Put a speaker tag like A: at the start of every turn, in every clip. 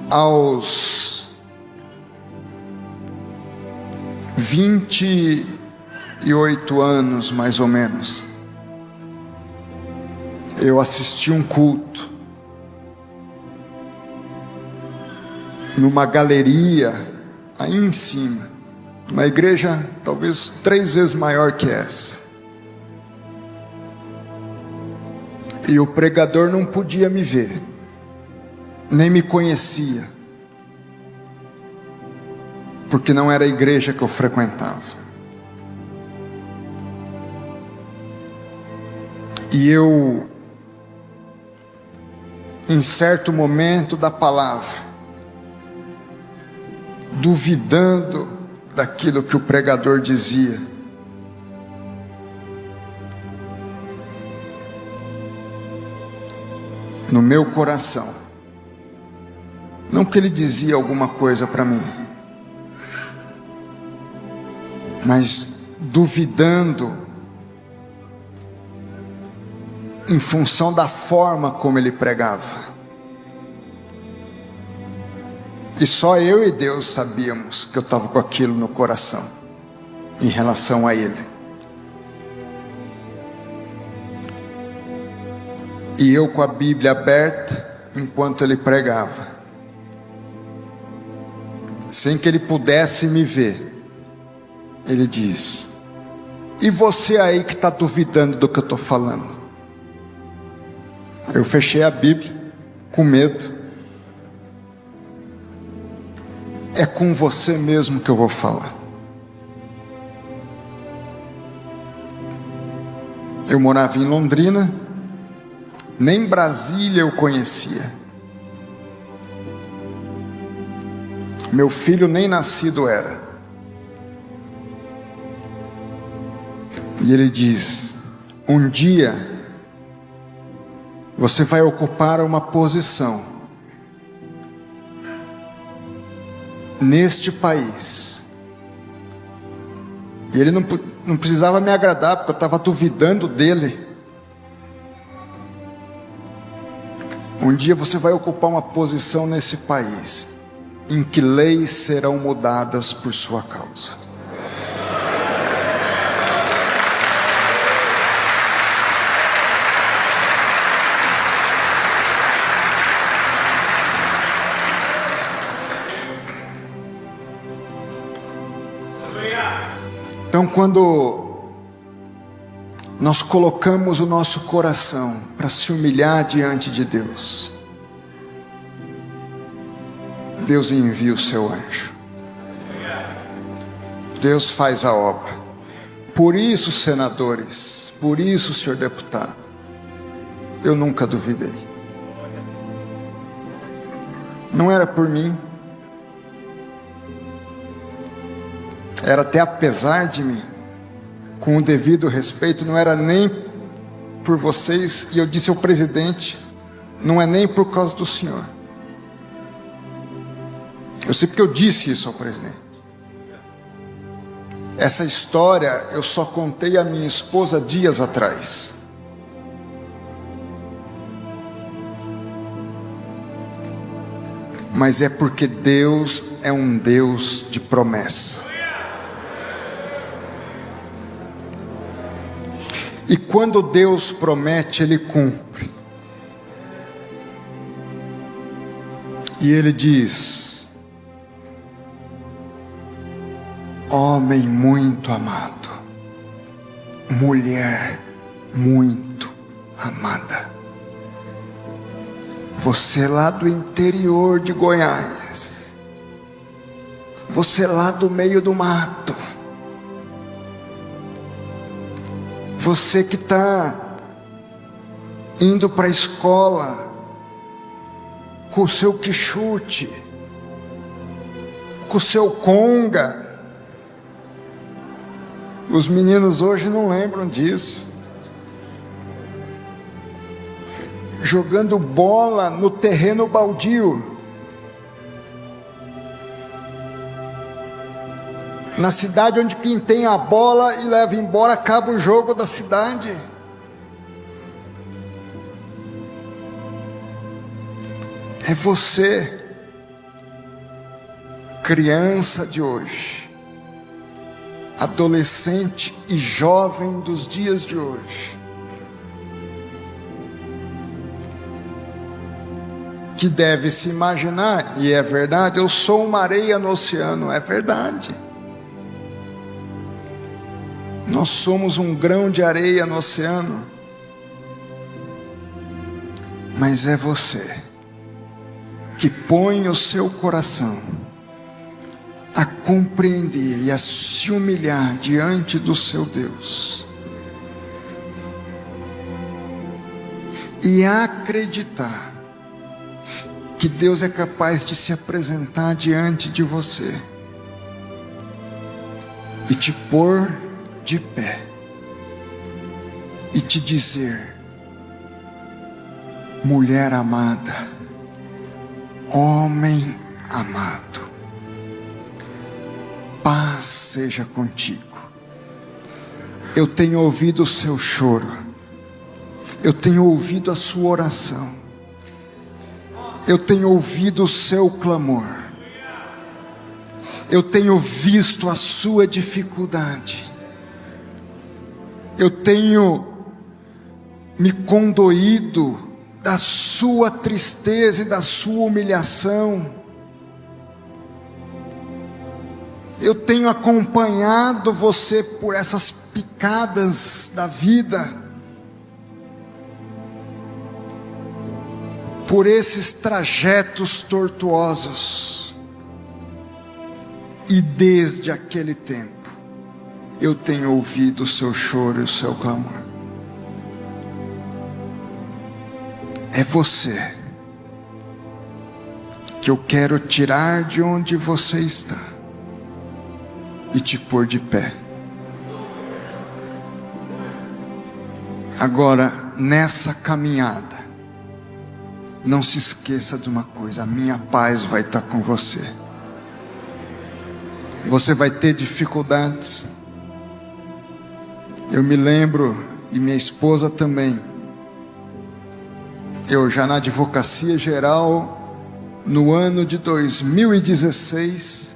A: Aos 28 anos, mais ou menos, eu assisti um culto numa galeria aí em cima, uma igreja talvez 3 vezes maior que essa, e o pregador não podia me ver, nem me conhecia, porque não era a igreja que eu frequentava. E eu, em certo momento da palavra, duvidando daquilo que o pregador dizia, no meu coração, não que ele dizia alguma coisa para mim, mas duvidando em função da forma como ele pregava. E só eu e Deus sabíamos que eu estava com aquilo no coração em relação a ele. E eu com a Bíblia aberta enquanto ele pregava, sem que ele pudesse me ver, ele diz: e você aí que está duvidando do que eu estou falando? Eu fechei a Bíblia com medo. É com você mesmo que eu vou falar. Eu morava em Londrina, nem Brasília eu conhecia. Meu filho nem nascido era. E ele diz: um dia você vai ocupar uma posição neste país. E ele não precisava me agradar, porque eu estava duvidando dele. Um dia você vai ocupar uma posição nesse país, em que leis serão mudadas por sua causa. Então, quando nós colocamos o nosso coração para se humilhar diante de Deus, Deus envia o seu anjo. Deus faz a obra. Por isso, senadores, por isso, senhor deputado, eu nunca duvidei. Não era por mim, era até apesar de mim, com o devido respeito, não era nem por vocês. E eu disse ao presidente: não é nem por causa do senhor. Eu sei porque eu disse isso ao presidente. Essa história eu só contei à minha esposa dias atrás. Mas é porque Deus é um Deus de promessa. E quando Deus promete, Ele cumpre. E Ele diz: homem muito amado, mulher muito amada, você lá do interior de Goiás, você lá do meio do mato, você que está indo para a escola com o seu quichute, com o seu conga. Os meninos hoje não lembram disso. Jogando bola no terreno baldio. Na cidade onde quem tem a bola e leva embora, acaba o jogo da cidade. É você criança de hoje, adolescente e jovem dos dias de hoje, que deve se imaginar, e é verdade, eu sou uma areia no oceano, é verdade. Nós somos um grão de areia no oceano, mas é você que põe o seu coração a compreender e a se humilhar diante do seu Deus e acreditar que Deus é capaz de se apresentar diante de você e te pôr de pé e te dizer: mulher amada, homem amado, paz seja contigo. Eu tenho ouvido o seu choro, eu tenho ouvido a sua oração, eu tenho ouvido o seu clamor, eu tenho visto a sua dificuldade, eu tenho me condoído da sua tristeza e da sua humilhação, eu tenho acompanhado você por essas picadas da vida, por esses trajetos tortuosos, e desde aquele tempo eu tenho ouvido o seu choro e o seu clamor. É você que eu quero tirar de onde você está e te pôr de pé. Agora, nessa caminhada, não se esqueça de uma coisa: a minha paz vai estar com você. Você vai ter dificuldades. Eu me lembro, e minha esposa também, eu já na advocacia geral, no ano de 2016,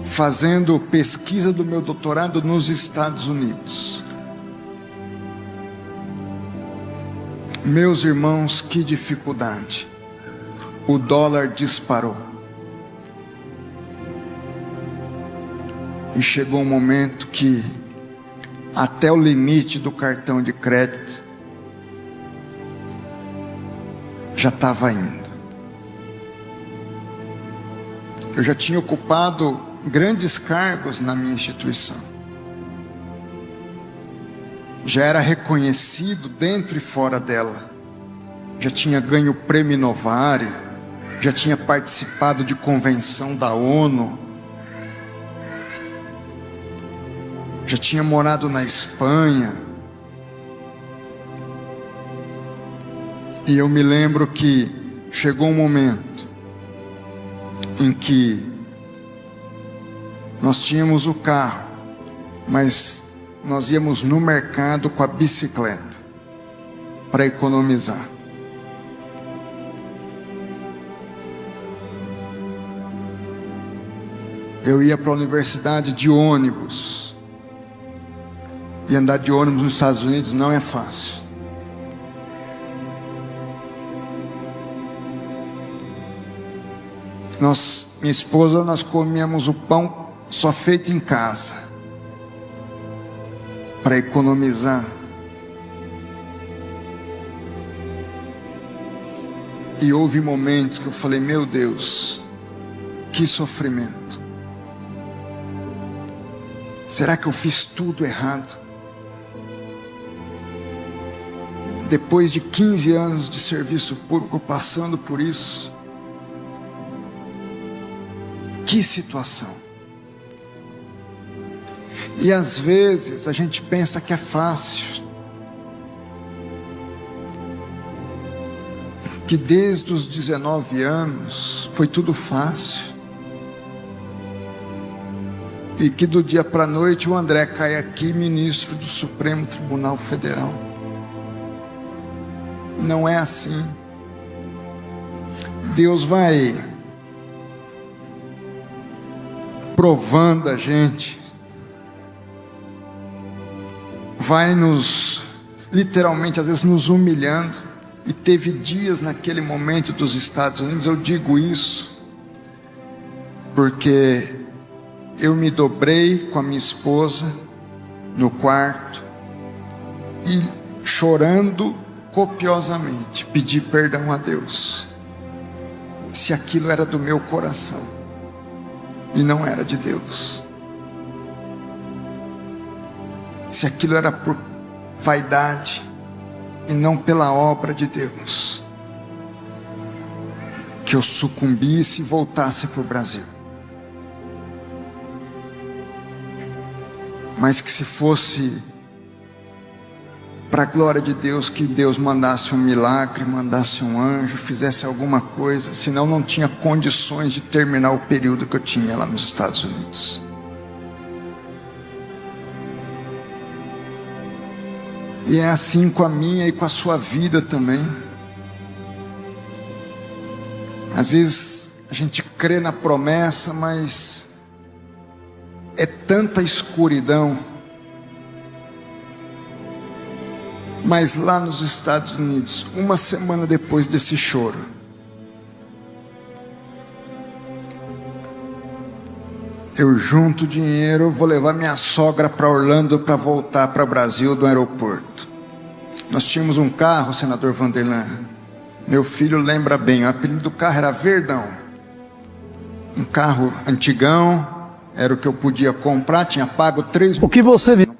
A: fazendo pesquisa do meu doutorado nos Estados Unidos. Meus irmãos, que dificuldade. O dólar disparou. E chegou um momento que até o limite do cartão de crédito já estava indo. Eu já tinha ocupado grandes cargos na minha instituição. Já era reconhecido dentro e fora dela. Já tinha ganho o prêmio Novare, já tinha participado de convenção da ONU, já tinha morado na Espanha. E eu me lembro que chegou um momento em que nós tínhamos o carro, mas nós íamos no mercado com a bicicleta para economizar. Eu ia para a universidade de ônibus, e andar de ônibus nos Estados Unidos não é fácil. Minha esposa, nós comíamos o pão só feito em casa, para economizar. E houve momentos que eu falei: meu Deus, que sofrimento. Será que eu fiz tudo errado? Depois de 15 anos de serviço público passando por isso, que situação. E às vezes a gente pensa que é fácil, que desde os 19 anos foi tudo fácil, e que do dia para a noite o André cai aqui ministro do Supremo Tribunal Federal. Não é assim. Deus vai provando a gente, vai nos, literalmente, às vezes nos humilhando. E teve dias naquele momento dos Estados Unidos, eu digo isso, porque eu me dobrei com a minha esposa no quarto e chorando copiosamente, pedi perdão a Deus, se aquilo era do meu coração e não era de Deus, se aquilo era por vaidade e não pela obra de Deus, que eu sucumbisse e voltasse para o Brasil. Mas que se fosse para a glória de Deus, que Deus mandasse um milagre, mandasse um anjo, fizesse alguma coisa, senão não tinha condições de terminar o período que eu tinha lá nos Estados Unidos. E é assim com a minha e com a sua vida também. Às vezes a gente crê na promessa, mas é tanta escuridão. Mas lá nos Estados Unidos, uma semana depois desse choro, eu junto dinheiro, vou levar minha sogra para Orlando para voltar para o Brasil do aeroporto. Nós tínhamos um carro, senador Vanderlan, meu filho lembra bem, o apelido do carro era Verdão. Um carro antigão, era o que eu podia comprar, tinha pago 3 mil.
B: O que você viu?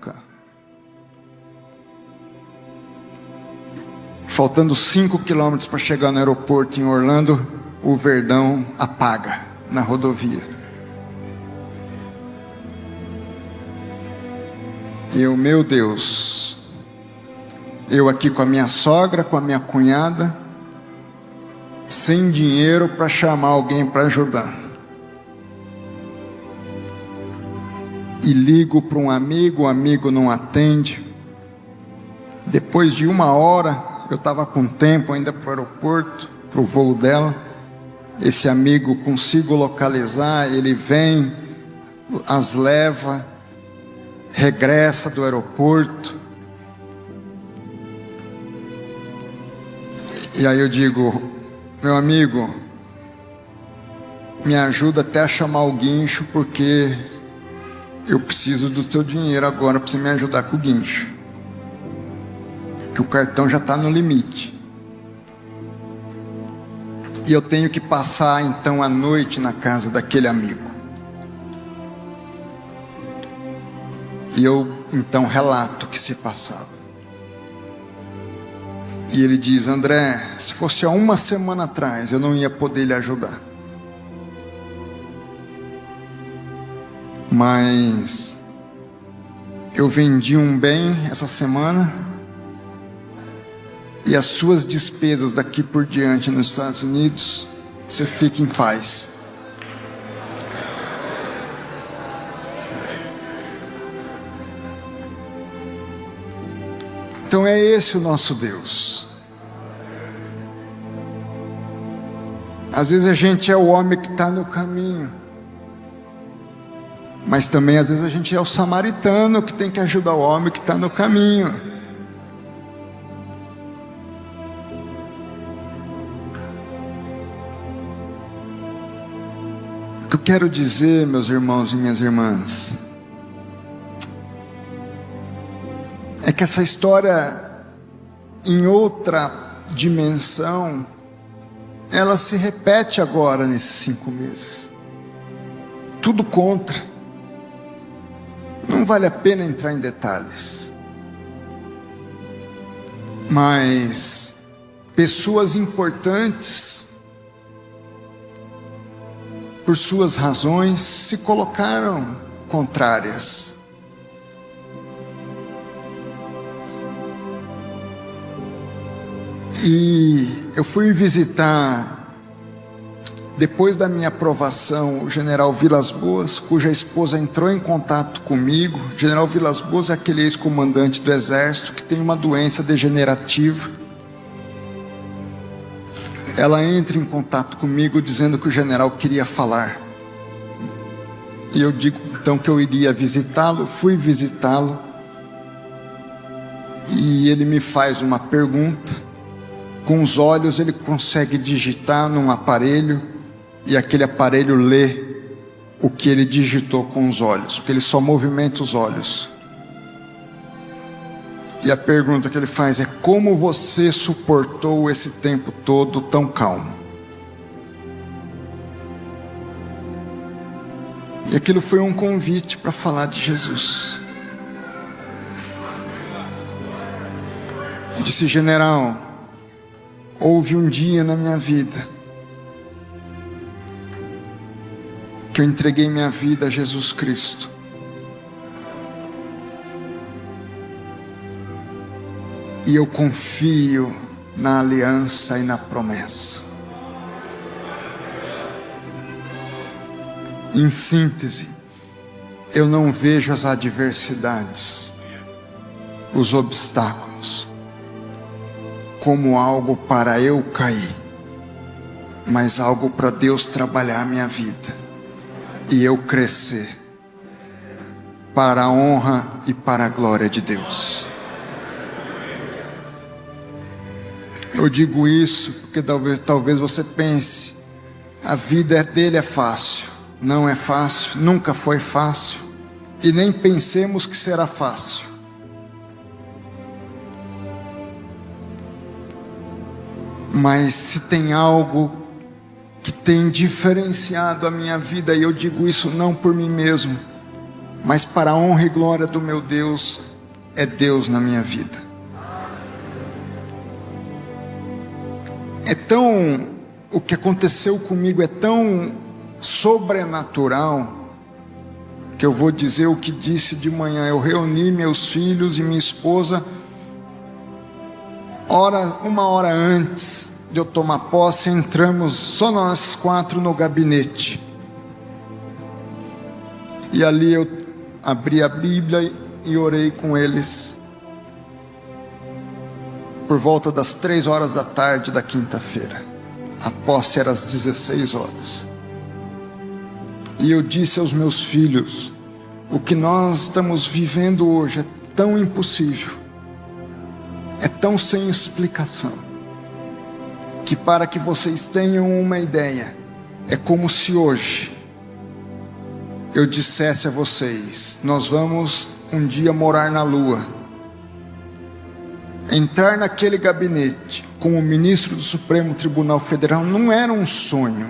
A: Faltando 5 quilômetros para chegar no aeroporto em Orlando, o Verdão apaga na rodovia. Meu Deus, eu aqui com a minha sogra, com a minha cunhada, sem dinheiro para chamar alguém para ajudar. E ligo para um amigo, o amigo não atende. Depois de 1 hora, eu estava com tempo ainda para o aeroporto, para o voo dela. Esse amigo consigo localizar, ele vem, as leva, regressa do aeroporto. E aí eu digo, meu amigo, me ajuda até a chamar o guincho, porque eu preciso do teu dinheiro agora para você me ajudar com o guincho, que o cartão já está no limite. E eu tenho que passar então a noite na casa daquele amigo. E eu então relato o que se passava. E ele diz, André, se fosse há 1 semana atrás, eu não ia poder lhe ajudar. Mas eu vendi um bem essa semana, e as suas despesas daqui por diante nos Estados Unidos, você fica em paz. Então é esse o nosso Deus. Às vezes a gente é o homem que está no caminho, mas também às vezes a gente é o samaritano que tem que ajudar o homem que está no caminho. O que eu quero dizer, meus irmãos e minhas irmãs, é que essa história, em outra dimensão, ela se repete agora nesses 5 meses. Tudo contra. Não vale a pena entrar em detalhes. Mas pessoas importantes, por suas razões, se colocaram contrárias. E eu fui visitar, depois da minha aprovação, o general Vilas Boas, cuja esposa entrou em contato comigo. O general Vilas Boas é aquele ex-comandante do exército que tem uma doença degenerativa. ela entra em contato comigo dizendo que o general queria falar. E eu digo então que eu iria visitá-lo. Fui visitá-lo e ele me faz uma pergunta. Com os olhos ele consegue digitar num aparelho e aquele aparelho lê o que ele digitou com os olhos, porque ele só movimenta os olhos. E a pergunta que ele faz é: como você suportou esse tempo todo tão calmo? E aquilo foi um convite para falar de Jesus. Eu disse: general, houve um dia na minha vida que eu entreguei minha vida a Jesus Cristo. E eu confio na aliança e na promessa. Em síntese, eu não vejo as adversidades, os obstáculos, como algo para eu cair, mas algo para Deus trabalhar a minha vida e eu crescer para a honra e para a glória de Deus. Eu digo isso porque talvez você pense: a vida dele é fácil. Não é fácil, nunca foi fácil, e nem pensemos que será fácil. Mas se tem algo que tem diferenciado a minha vida, e eu digo isso não por mim mesmo, mas para a honra e glória do meu Deus, é Deus na minha vida. O que aconteceu comigo é tão sobrenatural, que eu vou dizer o que disse de manhã. Eu reuni meus filhos e minha esposa, uma hora antes de eu tomar posse, entramos só nós 4 no gabinete, e ali eu abri a Bíblia e orei com eles, por volta das 3 horas da tarde da quinta-feira. A posse era às 16 horas. E eu disse aos meus filhos: o que nós estamos vivendo hoje é tão impossível, é tão sem explicação, que para que vocês tenham uma ideia, é como se hoje eu dissesse a vocês: nós vamos um dia morar na lua. Entrar naquele gabinete como ministro do Supremo Tribunal Federal não era um sonho,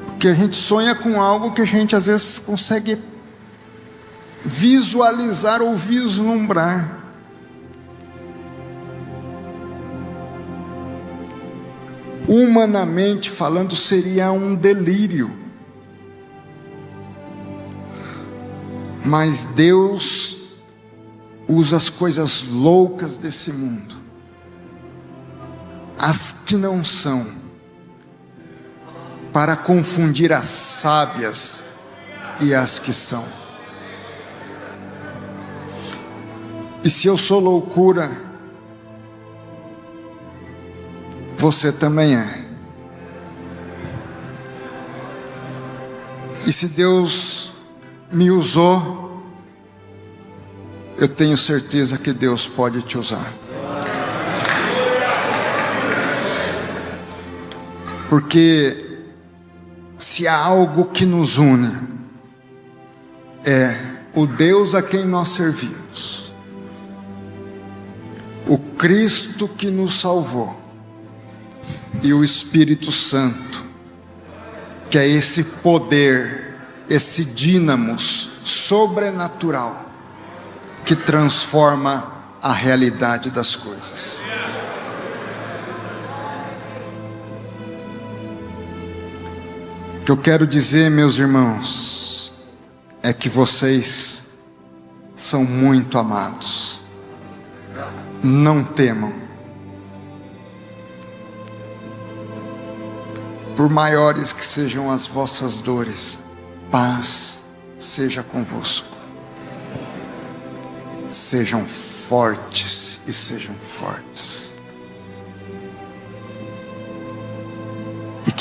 A: porque a gente sonha com algo que a gente às vezes consegue visualizar ou vislumbrar. Humanamente falando, seria um delírio, mas Deus usa as coisas loucas desse mundo, as que não são, para confundir as sábias e as que são. E se eu sou loucura, você também é. E se Deus me usou, eu tenho certeza que Deus pode te usar. Porque se há algo que nos une, é o Deus a quem nós servimos, o Cristo que nos salvou, e o Espírito Santo, que é esse poder, esse dínamos sobrenatural, que transforma a realidade das coisas. O que eu quero dizer, meus irmãos, é que vocês são muito amados. Não temam. Por maiores que sejam as vossas dores, paz seja convosco. Sejam fortes e sejam fortes.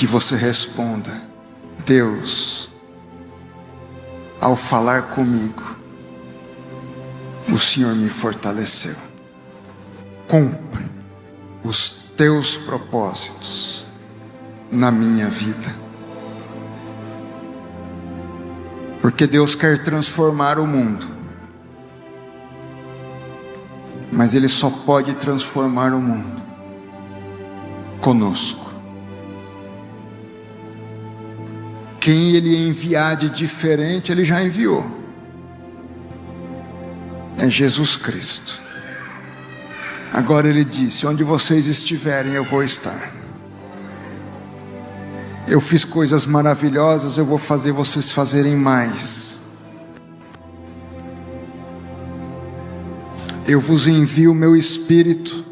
A: que você responda: Deus, ao falar comigo, o Senhor me fortaleceu. Cumpre os teus propósitos na minha vida. Porque Deus quer transformar o mundo, mas Ele só pode transformar o mundo conosco. Quem Ele enviar de diferente, Ele já enviou. É Jesus Cristo. Agora Ele disse: onde vocês estiverem, eu vou estar. Eu fiz coisas maravilhosas, eu vou fazer vocês fazerem mais. Eu vos envio o meu Espírito,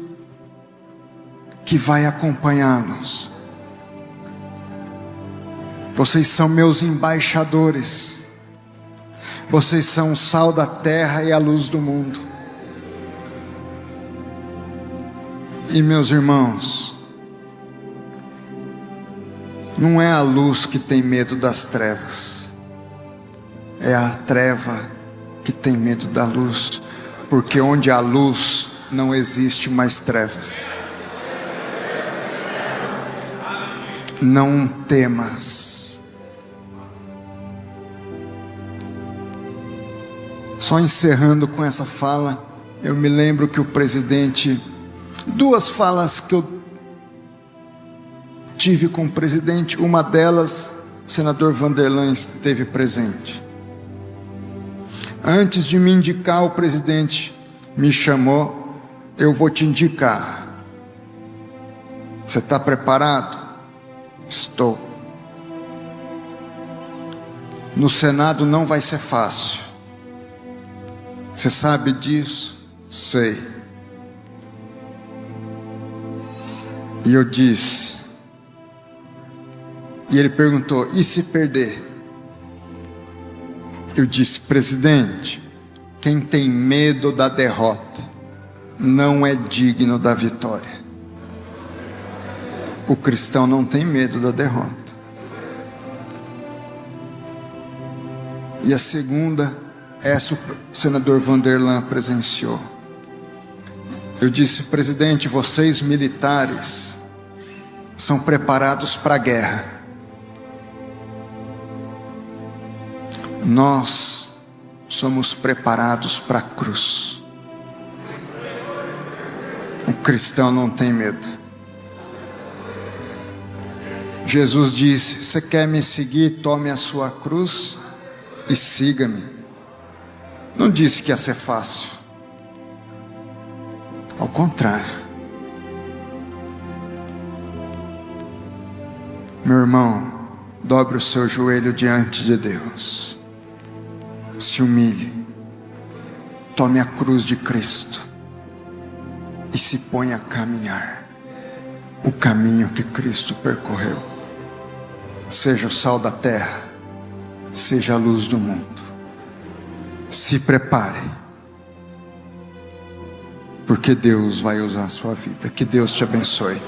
A: que vai acompanhá-los. Vocês são meus embaixadores. Vocês são o sal da terra e a luz do mundo. E meus irmãos, não é a luz que tem medo das trevas, é a treva que tem medo da luz, porque onde há luz não existe mais trevas. Não temas. Só encerrando com essa fala, eu me lembro que o presidente, duas falas que eu tive com o presidente, uma delas, o senador Vanderlan esteve presente. Antes de me indicar, o presidente me chamou: eu vou te indicar. Você está preparado? Estou. No Senado não vai ser fácil. Você sabe disso? Sei. E eu disse, e ele perguntou: e se perder? Eu disse: presidente, quem tem medo da derrota não é digno da vitória. O cristão não tem medo da derrota. E a segunda, essa o senador Vanderlan presenciou. Eu disse: presidente, vocês militares são preparados para a guerra. Nós somos preparados para a cruz. O cristão não tem medo. Jesus disse: você quer me seguir? Tome a sua cruz e siga-me. Não disse que ia ser fácil. Ao contrário. Meu irmão, dobre o seu joelho diante de Deus. Se humilhe. Tome a cruz de Cristo e se ponha a caminhar o caminho que Cristo percorreu. Seja o sal da terra, seja a luz do mundo. Se prepare, porque Deus vai usar a sua vida. Que Deus te abençoe.